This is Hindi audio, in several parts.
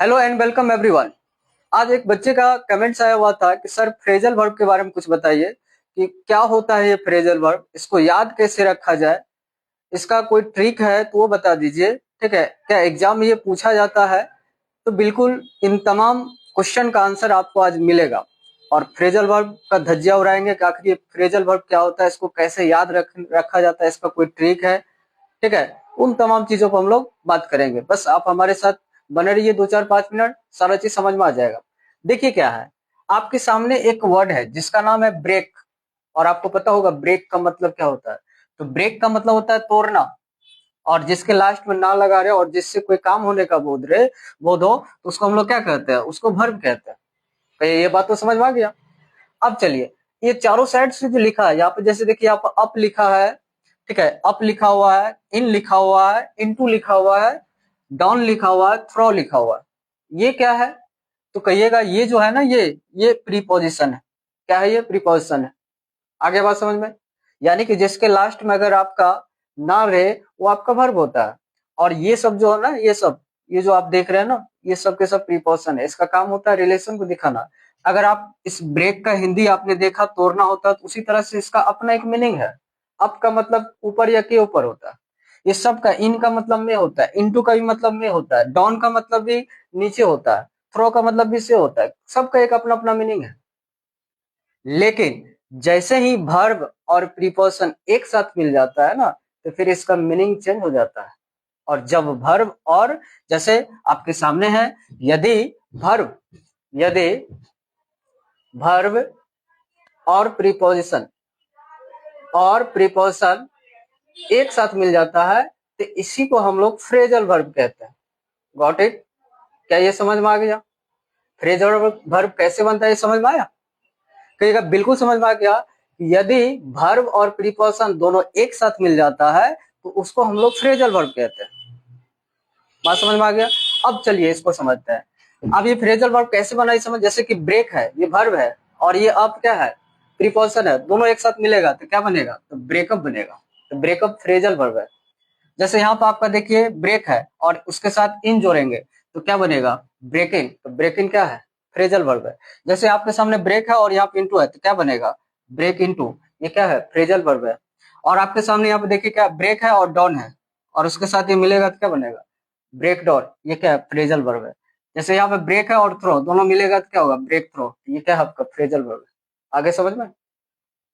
Hello and welcome everyone. आज एक बच्चे का कमेंट्स आया हुआ था कि सर फ्रेजल वर्ब के बारे में कुछ बताइए कि क्या होता है ये फ्रेजल वर्ब, इसको याद कैसे रखा जाए, इसका कोई ट्रिक है तो वो बता दीजिए। ठीक है, क्या एग्जाम में ये पूछा जाता है? तो बिल्कुल इन तमाम क्वेश्चन का आंसर आपको आज मिलेगा। और फ्रेजल वर्ब का धज्जियां उड़ाएंगे कि आखिर ये फ्रेजल वर्ब क्या होता है, इसको कैसे याद रखा जाता है, इसका कोई ट्रिक है। ठीक है, उन तमाम चीजों को हम लोग बात करेंगे। बस आप हमारे साथ बने रहिए 2 4 5 मिनट, सारा चीज समझ में आ जाएगा। देखिए क्या है, आपके सामने एक वर्ड है जिसका नाम है ब्रेक। और आपको पता होगा ब्रेक का मतलब क्या होता है। तो ब्रेक का मतलब होता है तोड़ना। और जिसके लास्ट में ना लगा रहे और जिससे कोई काम होने का बोध हो तो उसको हम लोग क्या कहते हैं, उसको वर्ब कहते हैं। तो ये बात तो समझ में आ गया। अब चलिए, ये चारों साइड से जो लिखा है यहाँ पे, जैसे देखिए यहाँ पर अप लिखा है, ठीक है, अप लिखा हुआ है, इन लिखा हुआ है, इनटू लिखा हुआ है, डाउन लिखा हुआ है, थ्रो लिखा हुआ है। ये क्या है? तो कहिएगा ये जो है ना, ये प्रीपोजिशन है। क्या है? ये प्रीपोजिशन है। आगे बात समझ में? यानी कि जिसके लास्ट में अगर आपका ना रहे वो आपका वर्ब होता है। और ये सब जो है ना, ये जो आप देख रहे हैं ना, ये सब के सब प्रीपोजिशन है। इसका काम होता है रिलेशन को दिखाना। अगर आप इस ब्रेक का हिंदी आपने देखा तोड़ना होता है, तो उसी तरह से इसका अपना एक मीनिंग है। अप का मतलब ऊपर या के ऊपर होता है। ये सब का इन का मतलब में होता है, इनटू का भी मतलब में होता है, डाउन का मतलब भी नीचे होता है, थ्रो का मतलब भी से होता है। सबका एक अपना अपना मीनिंग है। लेकिन जैसे ही वर्ब और प्रीपोजिशन एक साथ मिल जाता है ना, तो फिर इसका मीनिंग चेंज हो जाता है। और जब वर्ब और, जैसे आपके सामने है, यदि वर्ब यदि वर्ब और प्रीपोजिशन एक साथ मिल जाता है तो इसी को हम लोग फ्रेजल वर्ब कहते हैं। Got it? क्या ये समझ में आ गया? फ्रेजल वर्ब कैसे बनता है ये समझ में आया? कहिएगा बिल्कुल समझ में आ गया। यदि वर्ब और प्रीपोजिशन दोनों एक साथ मिल जाता है तो उसको हम लोग फ्रेजल वर्ब कहते हैं। बात समझ में आ गया? अब चलिए इसको समझते हैं। अब ये फ्रेजल वर्ब कैसे बना, समझ। जैसे कि ब्रेक है, ये वर्ब है, और ये अप क्या है, प्रीपोजिशन है। दोनों एक साथ मिलेगा तो क्या बनेगा? तो ब्रेकअप बनेगा। तो ब्रेकअप फ्रेजल वर्ब है। जैसे यहाँ पर आपका देखिए ब्रेक है और उसके साथ इन जोड़ेंगे तो क्या बनेगा? ब्रेकिंग। तो ब्रेकिंग क्या है? फ्रेजल वर्ब है। जैसे आपके सामने ब्रेक है और यहाँ पे इंटू है तो क्या बनेगा? Break into. ये क्या है? फ्रेजल वर्ब है। और आपके सामने यहाँ पे देखिए क्या, ब्रेक है और डाउन है और उसके साथ ये मिलेगा तो क्या बनेगा? Break down. ये क्या है? फ्रेजल वर्ब है। जैसे यहाँ पे ब्रेक है और थ्रो दोनों मिलेगा तो क्या होगा? Break through. ये क्या है? आपका फ्रेजल वर्ब है। आगे समझ में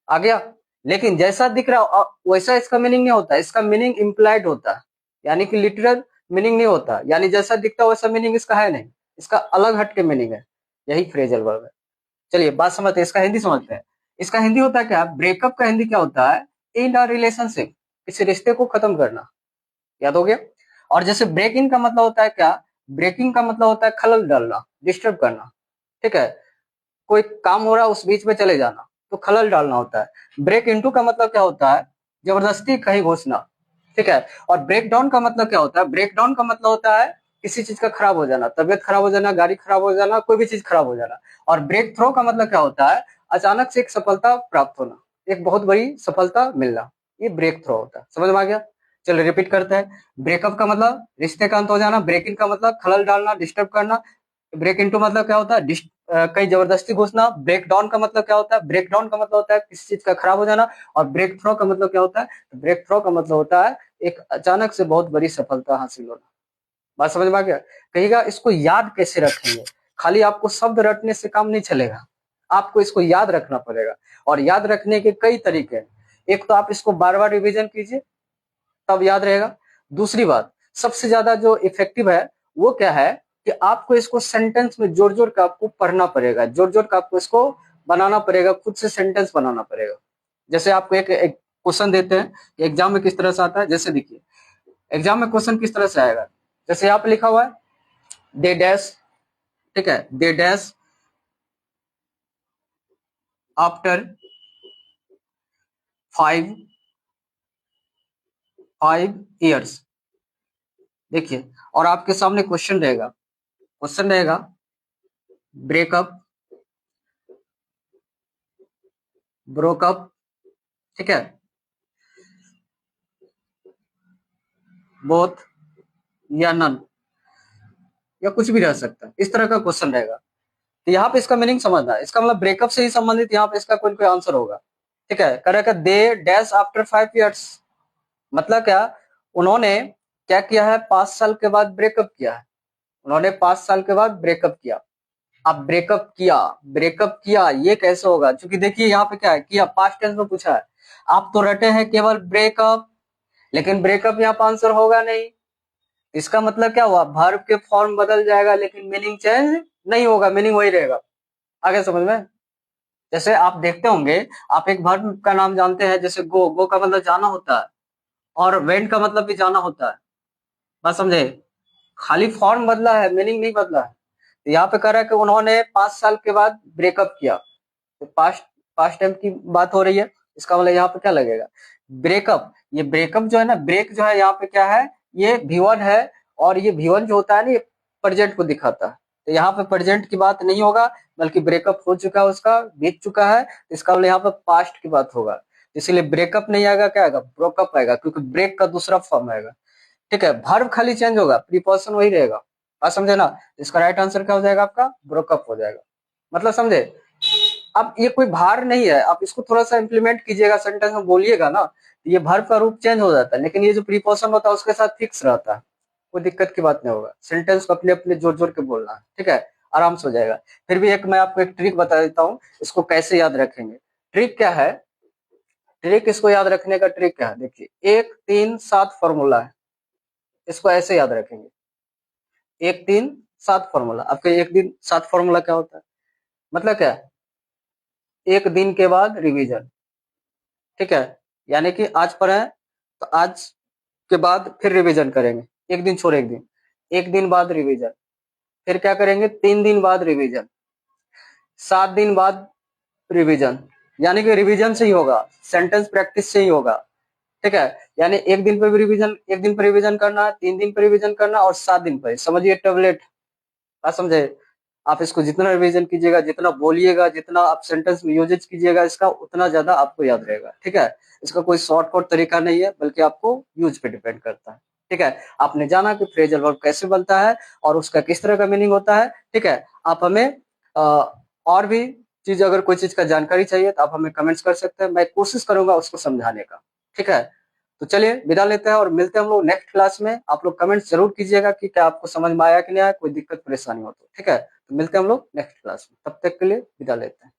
आ गया? लेकिन जैसा दिख रहा वैसा इसका मीनिंग नहीं होता। इसका मीनिंग इम्प्लाइड होता है, यानी कि लिटरल मीनिंग नहीं होता। यानी जैसा दिखता है वैसा मीनिंग इसका है नहीं, इसका अलग हट के मीनिंग है। यही फ्रेजल वर्ब है। चलिए बात समझते हैं, इसका हिंदी समझते हैं। इसका हिंदी होता है क्या? ब्रेकअप का हिंदी क्या होता है? इन अ रिलेशनशिप, किसी रिश्ते को खत्म करना। याद हो गया? और जैसे ब्रेक इन का मतलब होता है क्या? ब्रेकिंग का मतलब होता है खलल डालना, डिस्टर्ब करना। ठीक है, कोई काम हो रहा है उस बीच में चले जाना, तो खलल डालना होता है। ब्रेक इनटू का मतलब क्या होता है? जबरदस्ती कहीं घुसना। ठीक है, और ब्रेक डाउन का मतलब क्या होता है? ब्रेक डाउन का मतलब होता है किसी चीज का खराब हो जाना, तबियत खराब हो जाना, गाड़ी खराब हो जाना, कोई भी चीज खराब हो जाना। और ब्रेक थ्रो का मतलब क्या होता है? अचानक से एक सफलता प्राप्त होना, एक बहुत बड़ी सफलता मिलना। ये ब्रेक थ्रो होता है। समझ में आ गया? चलो रिपीट करते हैं। ब्रेकअप का मतलब रिश्ते का अंत हो जाना, ब्रेक इन का मतलब खलल डालना, डिस्टर्ब करना, ब्रेक इनटू मतलब क्या होता है? कहीं जबरदस्ती घुसना। ब्रेक डाउन का मतलब क्या होता है? ब्रेक डाउन का मतलब होता है किसी चीज का खराब हो जाना। और ब्रेक थ्रो का मतलब क्या होता है? ब्रेक थ्रो का मतलब होता है एक अचानक से बहुत बड़ी सफलता हासिल होना। बात समझ में आ गया? कहिएगा इसको याद कैसे रखेंगे? खाली आपको शब्द रटने से काम नहीं चलेगा, आपको इसको याद रखना पड़ेगा। और याद रखने के कई तरीके हैं। एक तो आप इसको बार बार रिविजन कीजिए, तब याद रहेगा। दूसरी बात, सबसे ज्यादा जो इफेक्टिव है वो क्या है कि आपको इसको सेंटेंस में जोड़ जोड़ के आपको पढ़ना पड़ेगा, जोड़ जोड़ के आपको इसको बनाना पड़ेगा, खुद से सेंटेंस बनाना पड़ेगा। जैसे आपको एक क्वेश्चन देते हैं, एग्जाम में किस तरह से आता है। जैसे देखिए एग्जाम में क्वेश्चन किस तरह से आएगा। जैसे यहाँ पे लिखा हुआ है दे डैश, ठीक है, दे डैश आफ्टर 5 years। देखिए, और आपके सामने क्वेश्चन रहेगा ब्रेकअप, ब्रोकअप, ठीक है, बोथ या नन। या कुछ भी रह सकता है, इस तरह का क्वेश्चन रहेगा। तो यहाँ पे इसका मीनिंग समझना है, इसका मतलब ब्रेकअप से ही संबंधित यहाँ पे इसका कोई कोई आंसर होगा। ठीक है, करेगा दे डैश आफ्टर 5 years, मतलब क्या, उन्होंने क्या किया है, 5 साल के बाद ब्रेकअप किया है। उन्होंने 5 साल के बाद ब्रेकअप किया। अब ब्रेकअप किया ये कैसे होगा, क्योंकि देखिए यहाँ पे क्या है, किया पास्ट टेंस में पूछा है। आप तो रटे हैं केवल ब्रेकअप, लेकिन ब्रेकअप यहाँ पर आंसर होगा नहीं। इसका मतलब क्या हुआ, वर्ब के फॉर्म बदल जाएगा लेकिन मीनिंग चेंज नहीं होगा, मीनिंग वही रहेगा। आगे समझ में। जैसे आप देखते होंगे, आप एक वर्ब का नाम जानते हैं, जैसे गो, गो का मतलब जाना होता है, और वेंट का मतलब भी जाना होता है। बात समझे, खाली फॉर्म बदला है, मीनिंग नहीं बदला है। तो यहाँ पे कह रहा है कि उन्होंने 5 साल के बाद ब्रेकअप किया, तो पास्ट पास्ट टाइम की बात हो रही है। इसका मतलब यहाँ पे क्या लगेगा, ब्रेकअप। ये ब्रेकअप जो है ना, ब्रेक जो है यहाँ पे क्या है, ये V1 है, और ये V1 जो होता है ना, ये प्रेजेंट को दिखाता है। तो यहाँ पे प्रेजेंट की बात नहीं होगा, बल्कि ब्रेकअप हो चुका है, उसका बीत चुका है। इसका मतलब यहाँ पे पास्ट की बात होगा, इसीलिए ब्रेकअप नहीं आएगा, क्या आएगा, ब्रोकअप आएगा, क्योंकि ब्रेक का दूसरा फॉर्म आएगा। ठीक है, वर्ब खाली चेंज होगा, प्रीपोजिशन वही रहेगा। बात समझे ना। इसका राइट आंसर क्या हो जाएगा आपका, ब्रोकअप हो जाएगा। मतलब समझे। अब ये कोई भार नहीं है, आप इसको थोड़ा सा इंप्लीमेंट कीजिएगा, सेंटेंस में बोलिएगा ना, तो ये वर्ब का रूप चेंज हो जाता है, लेकिन ये जो प्रीपोजिशन होता है उसके साथ फिक्स रहता है। कोई दिक्कत की बात नहीं होगा, सेंटेंस को अपने अपने जोर जोर के बोलना है। ठीक है, आराम से हो जाएगा। फिर भी एक मैं आपको एक ट्रिक बता देता हूँ, इसको कैसे याद रखेंगे। ट्रिक क्या है, ट्रिक इसको याद रखने का ट्रिक क्या है, देखिए 1 3 7 फॉर्मूला है। इसको ऐसे याद रखेंगे, 1 3 7 फॉर्मूला। आपके 1 दिन 7 फॉर्मूला क्या होता है, मतलब क्या है, एक दिन के बाद रिवीजन। ठीक है, यानी कि आज पढ़े तो आज के बाद फिर रिवीजन करेंगे, एक दिन छोड़ एक दिन, एक दिन बाद रिवीजन, फिर क्या करेंगे, 3 दिन बाद रिवीजन, 7 दिन बाद रिवीजन। यानी कि रिवीजन से ही होगा, सेंटेंस प्रैक्टिस से ही होगा। ठीक है, यानी एक दिन पर भी रिवीजन, एक दिन पर रिवीजन करना है, 3 दिन पर रिवीजन करना, और 7 दिन पर, समझिए टेबलेट। बात समझे। आप इसको जितना रिवीजन कीजिएगा, जितना बोलिएगा, जितना आप सेंटेंस में यूजेज कीजिएगा इसका, उतना ज्यादा आपको याद रहेगा। ठीक है, इसका कोई शॉर्टकट तरीका नहीं है, बल्कि आपको यूज पे डिपेंड करता है। ठीक है, आपने जाना कि फ्रेजल वर्ब कैसे बनता है और उसका किस तरह का मीनिंग होता है। ठीक है, आप हमें और भी चीज, अगर कोई चीज का जानकारी चाहिए तो आप हमें कमेंट्स कर सकते हैं, मैं कोशिश करूंगा उसको समझाने का। ठीक है, तो चलिए विदा लेते हैं और मिलते हैं हम लोग नेक्स्ट क्लास में। आप लोग कमेंट्स जरूर कीजिएगा कि क्या आपको समझ में आया कि नहीं आया, कोई दिक्कत परेशानी हो तो। ठीक है, तो मिलते हैं हम लोग नेक्स्ट क्लास में, तब तक के लिए विदा लेते हैं।